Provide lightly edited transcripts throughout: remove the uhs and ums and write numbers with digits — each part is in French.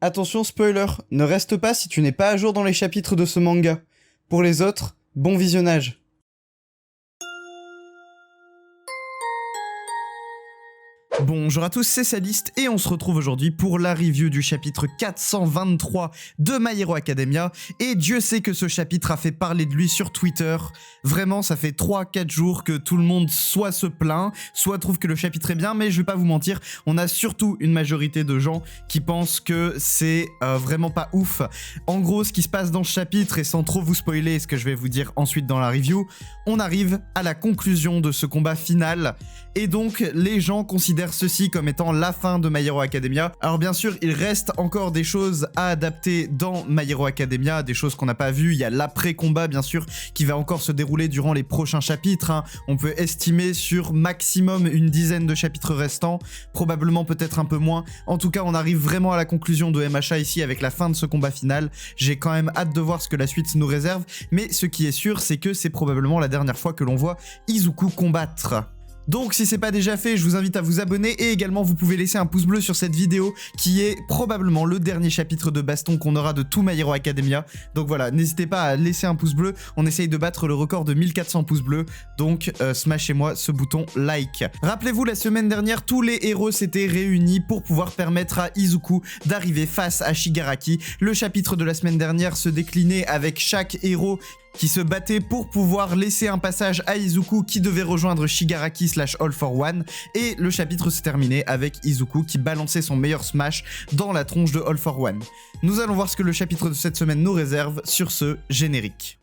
Attention spoiler, ne reste pas si tu n'es pas à jour dans les chapitres de ce manga. Pour les autres, bon visionnage. Bonjour à tous, c'est Saliste et on se retrouve aujourd'hui pour la review du chapitre 423 de My Hero Academia. Et Dieu sait que ce chapitre a fait parler de lui sur Twitter. Vraiment, ça fait 3-4 jours que tout le monde soit se plaint, soit trouve que le chapitre est bien, mais je vais pas vous mentir, on a surtout une majorité de gens qui pensent que c'est vraiment pas ouf. En gros, ce qui se passe dans ce chapitre, et sans trop vous spoiler ce que je vais vous dire ensuite dans la review, on arrive à la conclusion de ce combat final. Et donc, les gens considèrent ceci comme étant la fin de My Hero Academia. Alors bien sûr, il reste encore des choses à adapter dans My Hero Academia, des choses qu'on n'a pas vues. Il y a l'après-combat, bien sûr, qui va encore se dérouler durant les prochains chapitres. On peut estimer sur maximum une dizaine de chapitres restants, probablement peut-être un peu moins. En tout cas, on arrive vraiment à la conclusion de MHA ici avec la fin de ce combat final. J'ai quand même hâte de voir ce que la suite nous réserve, mais ce qui est sûr, c'est que c'est probablement la dernière fois que l'on voit Izuku combattre. Donc si c'est pas déjà fait, je vous invite à vous abonner et également vous pouvez laisser un pouce bleu sur cette vidéo qui est probablement le dernier chapitre de baston qu'on aura de tout My Hero Academia. Donc voilà, n'hésitez pas à laisser un pouce bleu, on essaye de battre le record de 1400 pouces bleus, donc smashez-moi ce bouton like. Rappelez-vous, la semaine dernière, tous les héros s'étaient réunis pour pouvoir permettre à Izuku d'arriver face à Shigaraki. Le chapitre de la semaine dernière se déclinait avec chaque héros qui se battait pour pouvoir laisser un passage à Izuku qui devait rejoindre Shigaraki / All for One, et le chapitre se terminait avec Izuku qui balançait son meilleur smash dans la tronche de All for One. Nous allons voir ce que le chapitre de cette semaine nous réserve sur ce générique.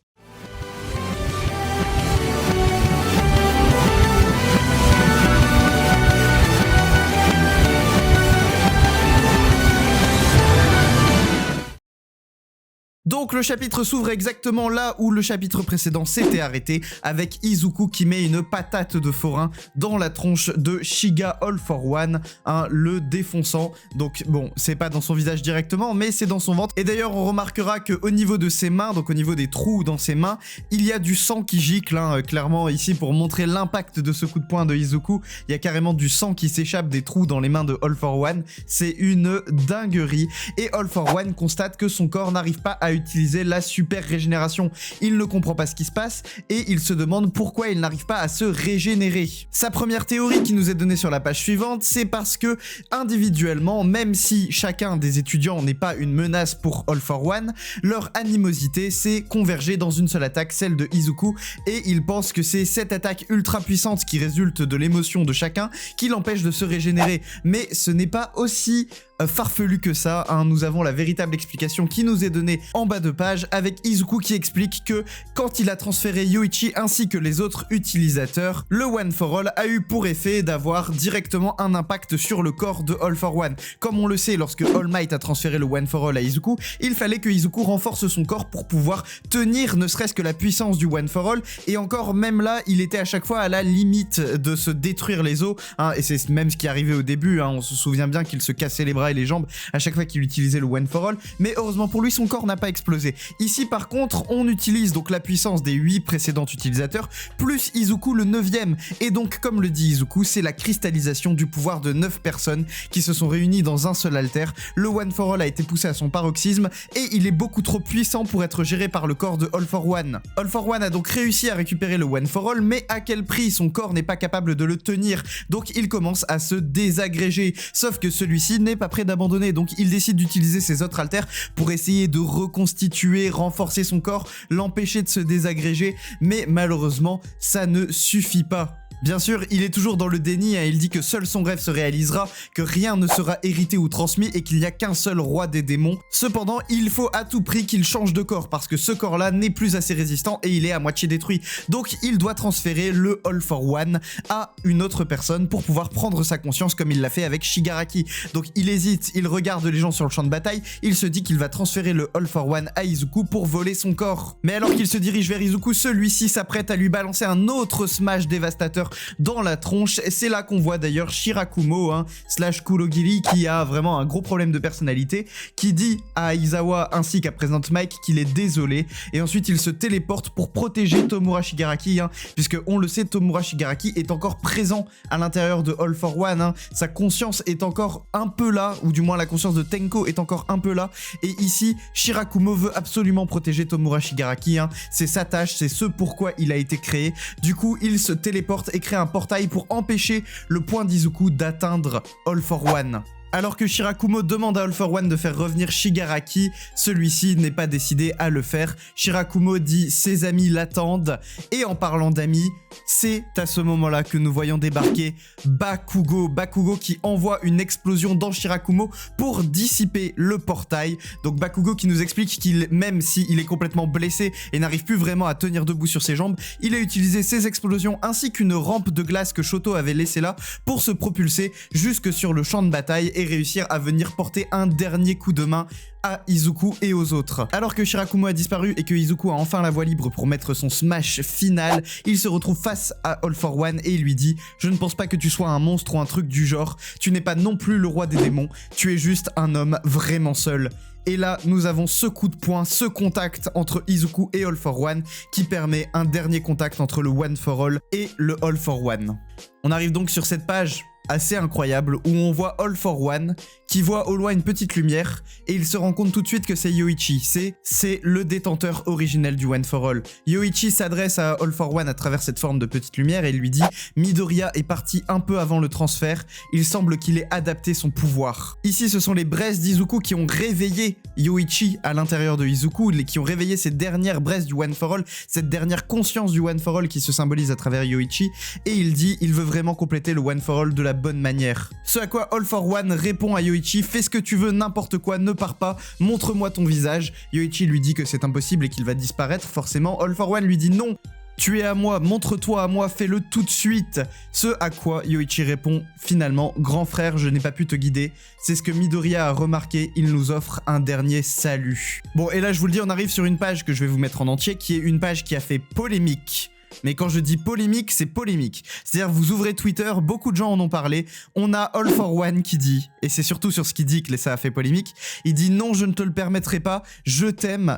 Donc le chapitre s'ouvre exactement là où le chapitre précédent s'était arrêté, avec Izuku qui met une patate de forain dans la tronche de Shiga All for One, le défonçant. Donc bon, c'est pas dans son visage directement, mais c'est dans son ventre. Et d'ailleurs, on remarquera qu'au niveau de ses mains, donc au niveau des trous dans ses mains, il y a du sang qui gicle, clairement ici pour montrer l'impact de ce coup de poing de Izuku. Il y a carrément du sang qui s'échappe des trous dans les mains de All for One. C'est une dinguerie. Et All for One constate que son corps n'arrive pas à utiliser la super régénération. Il ne comprend pas ce qui se passe et il se demande pourquoi il n'arrive pas à se régénérer. Sa première théorie qui nous est donnée sur la page suivante, c'est parce que individuellement, même si chacun des étudiants n'est pas une menace pour All for One, leur animosité s'est convergée dans une seule attaque, celle de Izuku, et il pense que c'est cette attaque ultra puissante qui résulte de l'émotion de chacun qui l'empêche de se régénérer. Mais ce n'est pas aussi farfelu que ça, nous avons la véritable explication qui nous est donnée en bas de page avec Izuku qui explique que quand il a transféré Yoichi ainsi que les autres utilisateurs, le One for All a eu pour effet d'avoir directement un impact sur le corps de All for One. Comme on le sait, lorsque All Might a transféré le One for All à Izuku, il fallait que Izuku renforce son corps pour pouvoir tenir ne serait-ce que la puissance du One for All, et encore même là, il était à chaque fois à la limite de se détruire les os, et c'est même ce qui arrivait au début, on se souvient bien qu'il se cassait les bras et les jambes à chaque fois qu'il utilisait le One for All, mais heureusement pour lui, son corps n'a pas explosé. Ici par contre, on utilise donc la puissance des 8 précédents utilisateurs, plus Izuku le 9ème, et donc comme le dit Izuku, c'est la cristallisation du pouvoir de 9 personnes qui se sont réunies dans un seul alter. Le One for All a été poussé à son paroxysme, et il est beaucoup trop puissant pour être géré par le corps de All for One. All for One a donc réussi à récupérer le One for All, mais à quel prix? Son corps n'est pas capable de le tenir, donc il commence à se désagréger, sauf que celui-ci n'est pas prêt d'abandonner, donc il décide d'utiliser ses autres haltères pour essayer de reconstituer, renforcer son corps, l'empêcher de se désagréger, mais malheureusement ça ne suffit pas. Bien sûr, il est toujours dans le déni, il dit que seul son rêve se réalisera, que rien ne sera hérité ou transmis et qu'il n'y a qu'un seul roi des démons. Cependant, il faut à tout prix qu'il change de corps parce que ce corps-là n'est plus assez résistant et il est à moitié détruit. Donc il doit transférer le All for One à une autre personne pour pouvoir prendre sa conscience comme il l'a fait avec Shigaraki. Donc il hésite, il regarde les gens sur le champ de bataille, il se dit qu'il va transférer le All for One à Izuku pour voler son corps. Mais alors qu'il se dirige vers Izuku, celui-ci s'apprête à lui balancer un autre smash dévastateur dans la tronche. C'est là qu'on voit d'ailleurs Shirakumo, slash Kurogiri, qui a vraiment un gros problème de personnalité, qui dit à Aizawa ainsi qu'à President Mike qu'il est désolé, et ensuite il se téléporte pour protéger Tomura Shigaraki, puisque on le sait, Tomura Shigaraki est encore présent à l'intérieur de All for One, sa conscience est encore un peu là, ou du moins la conscience de Tenko est encore un peu là, et ici Shirakumo veut absolument protéger Tomura Shigaraki, c'est sa tâche, c'est ce pourquoi il a été créé. Du coup il se téléporte et crée un portail pour empêcher le point d'Izuku d'atteindre All for One. Alors que Shirakumo demande à All for One de faire revenir Shigaraki, celui-ci n'est pas décidé à le faire. Shirakumo dit ses amis l'attendent, et en parlant d'amis, c'est à ce moment-là que nous voyons débarquer Bakugo. Bakugo qui envoie une explosion dans Shirakumo pour dissiper le portail. Donc Bakugo qui nous explique qu'il, même s'il est complètement blessé et n'arrive plus vraiment à tenir debout sur ses jambes, il a utilisé ses explosions ainsi qu'une rampe de glace que Shoto avait laissée là pour se propulser jusque sur le champ de bataille et réussir à venir porter un dernier coup de main à Izuku et aux autres. Alors que Shirakumo a disparu et que Izuku a enfin la voie libre pour mettre son smash final, il se retrouve face à All for One et il lui dit « Je ne pense pas que tu sois un monstre ou un truc du genre, tu n'es pas non plus le roi des démons, tu es juste un homme vraiment seul. » Et là, nous avons ce coup de poing, ce contact entre Izuku et All for One qui permet un dernier contact entre le One for All et le All for One. On arrive donc sur cette page assez incroyable où on voit All for One qui voit au loin une petite lumière et il se rend compte tout de suite que c'est Yoichi, c'est le détenteur originel du One for All. Yoichi s'adresse à All for One à travers cette forme de petite lumière et il lui dit « Midoriya est parti un peu avant le transfert, il semble qu'il ait adapté son pouvoir. » Ici ce sont les braises d'Izuku qui ont réveillé Yoichi à l'intérieur de Izuku, qui ont réveillé ces dernières braises du One for All, cette dernière conscience du One for All qui se symbolise à travers Yoichi, et il dit il veut vraiment compléter le One for All de la bonne manière. Ce à quoi All for One répond à Yoichi « Fais ce que tu veux, n'importe quoi, ne pars pas, montre-moi ton visage ». Yoichi lui dit que c'est impossible et qu'il va disparaître forcément. All for One lui dit « Non, tu es à moi, montre-toi à moi, fais-le tout de suite ». Ce à quoi Yoichi répond finalement « Grand frère, je n'ai pas pu te guider, c'est ce que Midoriya a remarqué, il nous offre un dernier salut ». Bon, et là je vous le dis, on arrive sur une page que je vais vous mettre en entier, qui est une page qui a fait polémique. Mais quand je dis polémique, c'est polémique. C'est-à-dire, vous ouvrez Twitter, beaucoup de gens en ont parlé. On a All for One qui dit, et c'est surtout sur ce qu'il dit que ça a fait polémique, il dit « Non, je ne te le permettrai pas, je t'aime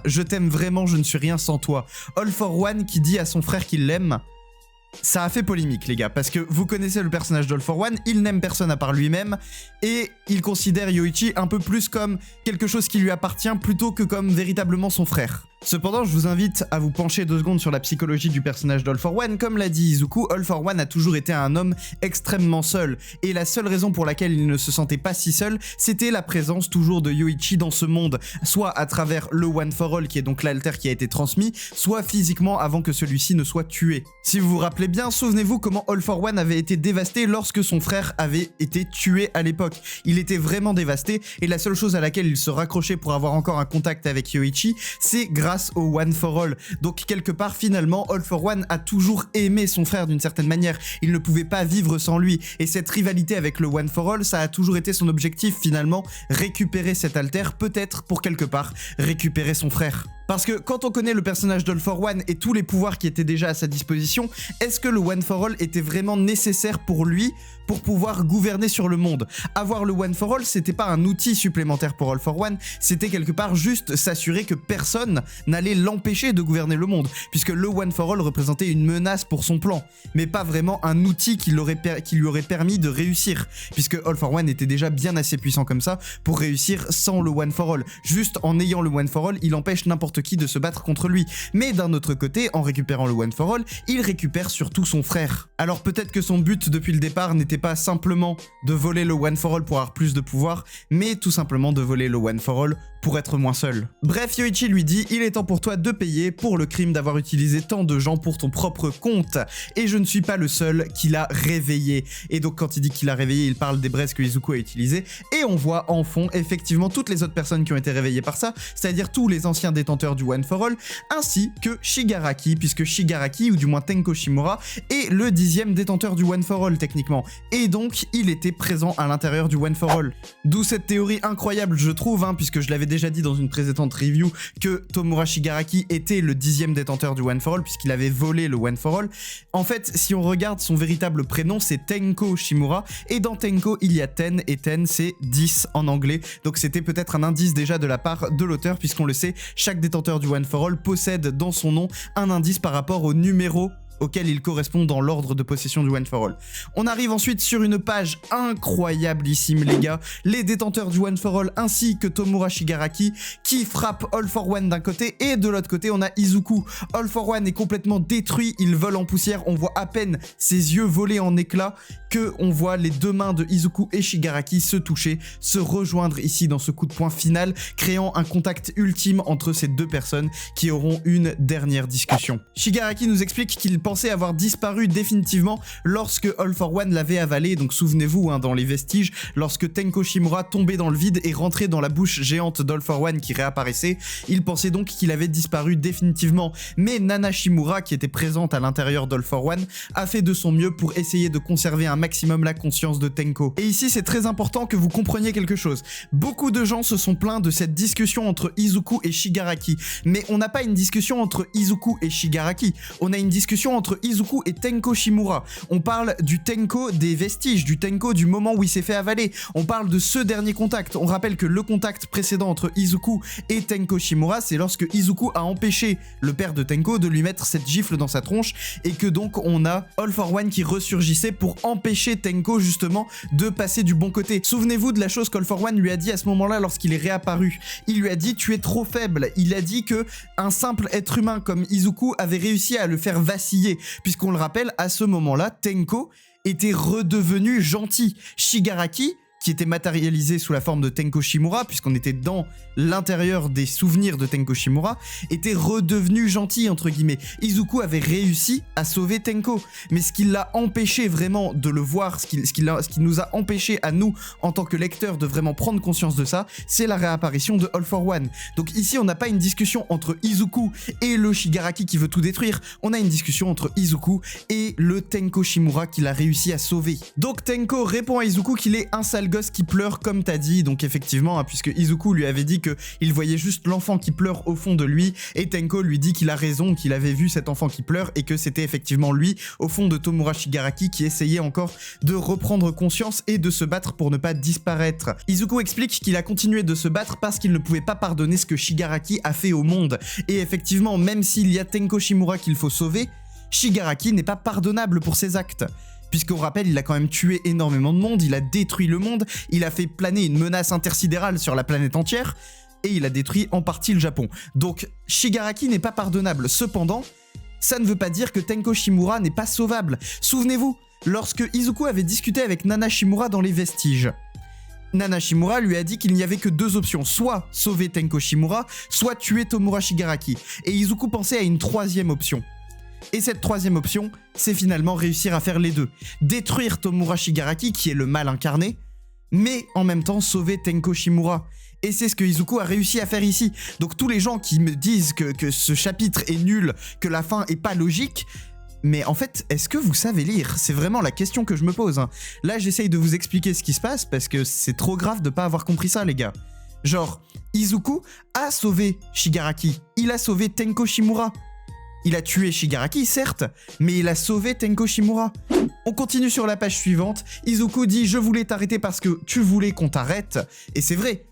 vraiment, je ne suis rien sans toi ». All for One qui dit à son frère qu'il l'aime. Ça a fait polémique les gars, parce que vous connaissez le personnage d'All for One, il n'aime personne à part lui-même, et il considère Yoichi un peu plus comme quelque chose qui lui appartient plutôt que comme véritablement son frère. Cependant, je vous invite à vous pencher 2 secondes sur la psychologie du personnage d'All for One. Comme l'a dit Izuku, All for One a toujours été un homme extrêmement seul, et la seule raison pour laquelle il ne se sentait pas si seul, c'était la présence toujours de Yoichi dans ce monde, soit à travers le One for All qui est donc l'alter qui a été transmis, soit physiquement avant que celui-ci ne soit tué. Si vous vous rappelez bien, souvenez-vous comment All for One avait été dévasté lorsque son frère avait été tué à l'époque. Il était vraiment dévasté, et la seule chose à laquelle il se raccrochait pour avoir encore un contact avec Yoichi, c'est grâce au One for All. Donc quelque part finalement All for One a toujours aimé son frère d'une certaine manière, il ne pouvait pas vivre sans lui, et cette rivalité avec le One for All, ça a toujours été son objectif finalement, récupérer cet alter, peut-être pour quelque part récupérer son frère. Parce que quand on connaît le personnage d'All for One et tous les pouvoirs qui étaient déjà à sa disposition, est-ce que le One for All était vraiment nécessaire pour lui pour pouvoir gouverner sur le monde? Avoir le One for All, c'était pas un outil supplémentaire pour All for One, c'était quelque part juste s'assurer que personne n'allait l'empêcher de gouverner le monde, puisque le One for All représentait une menace pour son plan, mais pas vraiment un outil qui lui aurait permis de réussir, puisque All for One était déjà bien assez puissant comme ça pour réussir sans le One for All. Juste en ayant le One for All, il empêche n'importe qui de se battre contre lui. Mais d'un autre côté, en récupérant le One for All, il récupère surtout son frère. Alors peut-être que son but depuis le départ n'était pas simplement de voler le One for All pour avoir plus de pouvoir, mais tout simplement de voler le One for All pour être moins seul. Bref, Yoichi lui dit « Il est temps pour toi de payer pour le crime d'avoir utilisé tant de gens pour ton propre compte, et je ne suis pas le seul qui l'a réveillé. » Et donc quand il dit qu'il a réveillé, il parle des braises que Izuku a utilisées, et on voit en fond effectivement toutes les autres personnes qui ont été réveillées par ça, c'est-à-dire tous les anciens détenteurs détenteur du One for All, ainsi que Shigaraki, puisque Shigaraki, ou du moins Tenko Shimura, est le 10e détenteur du One for All techniquement, et donc il était présent à l'intérieur du One for All. D'où cette théorie incroyable, je trouve, puisque je l'avais déjà dit dans une précédente review, que Tomura Shigaraki était le 10e détenteur du One for All, puisqu'il avait volé le One for All. En fait, si on regarde son véritable prénom, c'est Tenko Shimura, et dans Tenko, il y a Ten, et Ten, c'est 10 en anglais, donc c'était peut-être un indice déjà de la part de l'auteur, puisqu'on le sait, chaque détenteur du One for All possède dans son nom un indice par rapport au numéro auquel il correspond dans l'ordre de possession du One for All. On arrive ensuite sur une page incroyablissime, les gars, les détenteurs du One for All ainsi que Tomura Shigaraki qui frappent All for One d'un côté, et de l'autre côté on a Izuku. All for One est complètement détruit, il vole en poussière, on voit à peine ses yeux voler en éclats, que on voit les deux mains de Izuku et Shigaraki se toucher, se rejoindre ici dans ce coup de poing final, créant un contact ultime entre ces deux personnes qui auront une dernière discussion. Shigaraki nous explique qu'il pensait avoir disparu définitivement lorsque All for One l'avait avalé, donc souvenez-vous dans les vestiges, lorsque Tenko Shimura tombait dans le vide et rentrait dans la bouche géante d'All for One qui réapparaissait, il pensait donc qu'il avait disparu définitivement, mais Nana Shimura, qui était présente à l'intérieur d'All for One, a fait de son mieux pour essayer de conserver un maximum la conscience de Tenko. Et ici c'est très important que vous compreniez quelque chose, beaucoup de gens se sont plaints de cette discussion entre Izuku et Shigaraki, mais on n'a pas une discussion entre Izuku et Shigaraki, on a une discussion entre Izuku et Tenko Shimura. On parle du Tenko des vestiges, du Tenko du moment où il s'est fait avaler. On parle de ce dernier contact. On rappelle que le contact précédent entre Izuku et Tenko Shimura, c'est lorsque Izuku a empêché le père de Tenko de lui mettre cette gifle dans sa tronche, et que donc on a All for One qui ressurgissait pour empêcher Tenko justement de passer du bon côté. Souvenez-vous de la chose qu'All for One lui a dit à ce moment-là lorsqu'il est réapparu. Il lui a dit: tu es trop faible. Il a dit que un simple être humain comme Izuku avait réussi à le faire vaciller, puisqu'on le rappelle, à ce moment-là, Tenko était redevenu gentil. Shigaraki, qui était matérialisé sous la forme de Tenko Shimura, puisqu'on était dans l'intérieur des souvenirs de Tenko Shimura, était redevenu gentil, entre guillemets. Izuku avait réussi à sauver Tenko, mais ce qui l'a empêché vraiment de le voir, ce qui nous a empêché à nous, en tant que lecteurs, de vraiment prendre conscience de ça, c'est la réapparition de All for One. Donc ici, on n'a pas une discussion entre Izuku et le Shigaraki qui veut tout détruire, on a une discussion entre Izuku et le Tenko Shimura qu'il a réussi à sauver. Donc Tenko répond à Izuku qu'il est un sale gosse qui pleure comme t'as dit, donc effectivement, puisque Izuku lui avait dit qu'il voyait juste l'enfant qui pleure au fond de lui, et Tenko lui dit qu'il a raison, qu'il avait vu cet enfant qui pleure, et que c'était effectivement lui, au fond de Tomura Shigaraki, qui essayait encore de reprendre conscience et de se battre pour ne pas disparaître. Izuku explique qu'il a continué de se battre parce qu'il ne pouvait pas pardonner ce que Shigaraki a fait au monde, et effectivement, même s'il y a Tenko Shimura qu'il faut sauver, Shigaraki n'est pas pardonnable pour ses actes. Puisqu'on rappelle, il a quand même tué énormément de monde, il a détruit le monde, il a fait planer une menace intersidérale sur la planète entière, et il a détruit en partie le Japon. Donc Shigaraki n'est pas pardonnable. Cependant, ça ne veut pas dire que Tenko Shimura n'est pas sauvable. Souvenez-vous, lorsque Izuku avait discuté avec Nana Shimura dans les vestiges, Nana Shimura lui a dit qu'il n'y avait que deux options, soit sauver Tenko Shimura, soit tuer Tomura Shigaraki. Et Izuku pensait à une troisième option. Et cette troisième option, c'est finalement réussir à faire les deux. Détruire Tomura Shigaraki, qui est le mal incarné, mais en même temps sauver Tenko Shimura. Et c'est ce que Izuku a réussi à faire ici. Donc tous les gens qui me disent que ce chapitre est nul, que la fin est pas logique, mais en fait, est-ce que vous savez lire? C'est vraiment la question que je me pose. Là, j'essaye de vous expliquer ce qui se passe, parce que c'est trop grave de pas avoir compris ça, les gars. Genre, Izuku a sauvé Shigaraki, il a sauvé Tenko Shimura. Il a tué Shigaraki, certes, mais il a sauvé Tenko Shimura. On continue sur la page suivante. Izuku dit « Je voulais t'arrêter parce que tu voulais qu'on t'arrête ». Et c'est vrai.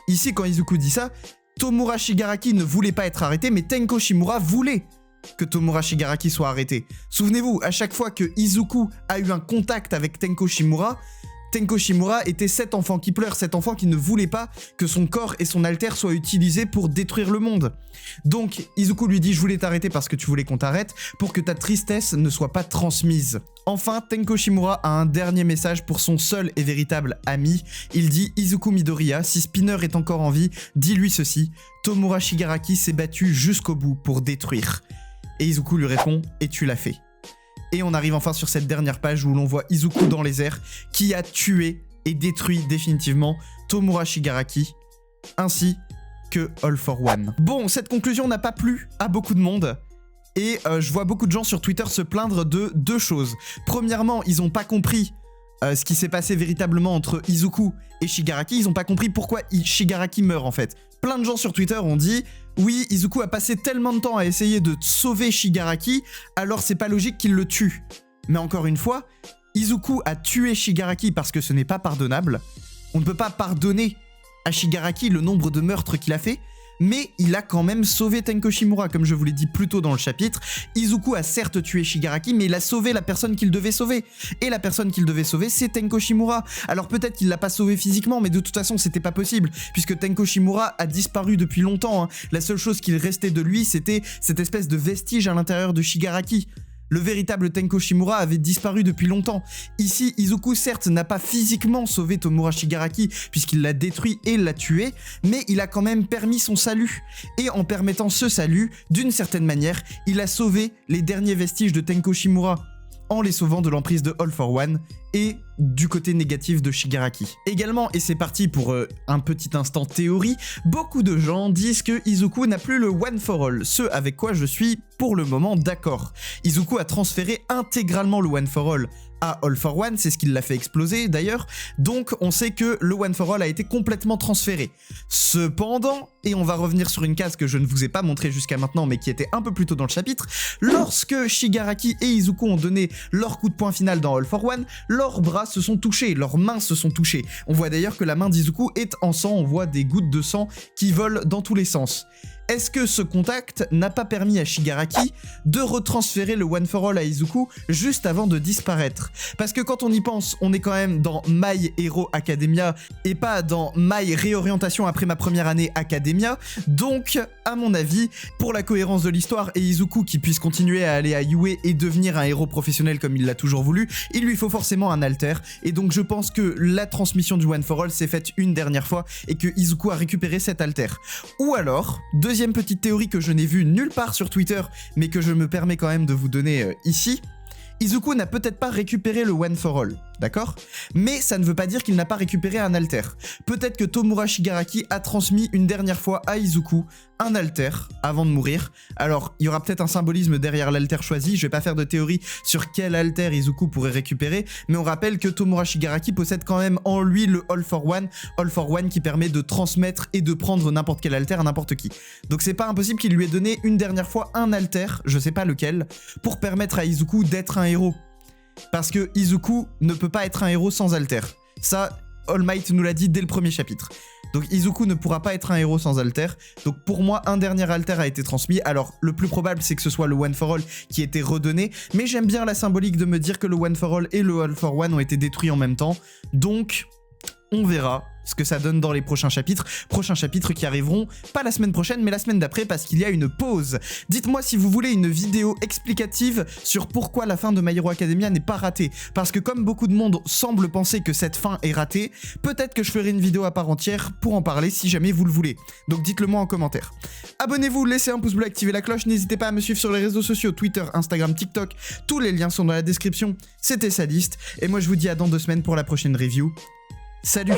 Ici, quand Izuku dit ça, Tomura Shigaraki ne voulait pas être arrêté, mais Tenko Shimura voulait que Tomura Shigaraki soit arrêté. Souvenez-vous, à chaque fois que Izuku a eu un contact avec Tenko Shimura était cet enfant qui pleure, cet enfant qui ne voulait pas que son corps et son alter soient utilisés pour détruire le monde. Donc, Izuku lui dit « Je voulais t'arrêter parce que tu voulais qu'on t'arrête, pour que ta tristesse ne soit pas transmise ». Enfin, Tenko Shimura a un dernier message pour son seul et véritable ami. Il dit « Izuku Midoriya, si Spinner est encore en vie, dis-lui ceci, Tomura Shigaraki s'est battu jusqu'au bout pour détruire. » Et Izuku lui répond « Et tu l'as fait. » Et on arrive enfin sur cette dernière page où l'on voit Izuku dans les airs qui a tué et détruit définitivement Tomura Shigaraki, ainsi que All for One. Bon, cette conclusion n'a pas plu à beaucoup de monde. Et je vois beaucoup de gens sur Twitter se plaindre de deux choses. Premièrement, ils n'ont pas compris ce qui s'est passé véritablement entre Izuku et Shigaraki. Ils n'ont pas compris pourquoi Shigaraki meurt en fait. Plein de gens sur Twitter ont dit « Oui, Izuku a passé tellement de temps à essayer de sauver Shigaraki, alors c'est pas logique qu'il le tue. » Mais encore une fois, Izuku a tué Shigaraki parce que ce n'est pas pardonnable. On ne peut pas pardonner à Shigaraki le nombre de meurtres qu'il a fait. Mais il a quand même sauvé Tenko Shimura, comme je vous l'ai dit plus tôt dans le chapitre. Izuku a certes tué Shigaraki, mais il a sauvé la personne qu'il devait sauver. Et la personne qu'il devait sauver, c'est Tenko Shimura. Alors peut-être qu'il l'a pas sauvé physiquement, mais de toute façon, c'était pas possible, puisque Tenko Shimura a disparu depuis longtemps, hein. La seule chose qu'il restait de lui, c'était cette espèce de vestige à l'intérieur de Shigaraki. Le véritable Tenko Shimura avait disparu depuis longtemps. Ici, Izuku certes n'a pas physiquement sauvé Tomura Shigaraki puisqu'il l'a détruit et l'a tué, mais il a quand même permis son salut. Et en permettant ce salut, d'une certaine manière, il a sauvé les derniers vestiges de Tenko Shimura, en les sauvant de l'emprise de All for One et du côté négatif de Shigaraki. Également, et c'est parti pour un petit instant théorie, beaucoup de gens disent que Izuku n'a plus le One for All, ce avec quoi je suis pour le moment d'accord. Izuku a transféré intégralement le One for All à All for One, c'est ce qui l'a fait exploser d'ailleurs, donc on sait que le One for All a été complètement transféré. Cependant, et on va revenir sur une case que je ne vous ai pas montrée jusqu'à maintenant mais qui était un peu plus tôt dans le chapitre, lorsque Shigaraki et Izuku ont donné leur coup de poing final dans All for One, leurs bras se sont touchés, leurs mains se sont touchées. On voit d'ailleurs que la main d'Izuku est en sang, on voit des gouttes de sang qui volent dans tous les sens. Est-ce que ce contact n'a pas permis à Shigaraki de retransférer le One for All à Izuku juste avant de disparaître? Parce que quand on y pense, on est quand même dans My Hero Academia et pas dans My Réorientation après ma première année Academia. Donc, à mon avis, pour la cohérence de l'histoire et Izuku qui puisse continuer à aller à UA et devenir un héros professionnel comme il l'a toujours voulu, il lui faut forcément un alter. Et donc je pense que la transmission du One for All s'est faite une dernière fois et que Izuku a récupéré cet alter. Ou alors, deuxième petite théorie que je n'ai vue nulle part sur Twitter, mais que je me permets quand même de vous donner ici, Izuku n'a peut-être pas récupéré le One for All, d'accord? Mais ça ne veut pas dire qu'il n'a pas récupéré un alter. Peut-être que Tomura Shigaraki a transmis une dernière fois à Izuku un alter avant de mourir. Alors, il y aura peut-être un symbolisme derrière l'alter choisi, je vais pas faire de théorie sur quel alter Izuku pourrait récupérer, mais on rappelle que Tomura Shigaraki possède quand même en lui le All for One qui permet de transmettre et de prendre n'importe quel alter à n'importe qui. Donc c'est pas impossible qu'il lui ait donné une dernière fois un alter, je sais pas lequel, pour permettre à Izuku d'être un héros. Parce que Izuku ne peut pas être un héros sans alter. Ça, All Might nous l'a dit dès le premier chapitre. Donc Izuku ne pourra pas être un héros sans alter. Donc pour moi, un dernier alter a été transmis. Alors le plus probable, c'est que ce soit le One for All qui a été redonné. Mais j'aime bien la symbolique de me dire que le One for All et le All for One ont été détruits en même temps. Donc on verra ce que ça donne dans les prochains chapitres qui arriveront pas la semaine prochaine mais la semaine d'après parce qu'il y a une pause. Dites-moi si vous voulez une vidéo explicative sur pourquoi la fin de My Hero Academia n'est pas ratée, parce que comme beaucoup de monde semble penser que cette fin est ratée, peut-être que je ferai une vidéo à part entière pour en parler si jamais vous le voulez. Donc dites-le moi en commentaire. Abonnez-vous, laissez un pouce bleu, activez la cloche, n'hésitez pas à me suivre sur les réseaux sociaux, Twitter, Instagram, TikTok, tous les liens sont dans la description. C'était Sadiste et moi je vous dis à dans 2 semaines pour la prochaine review. Salut!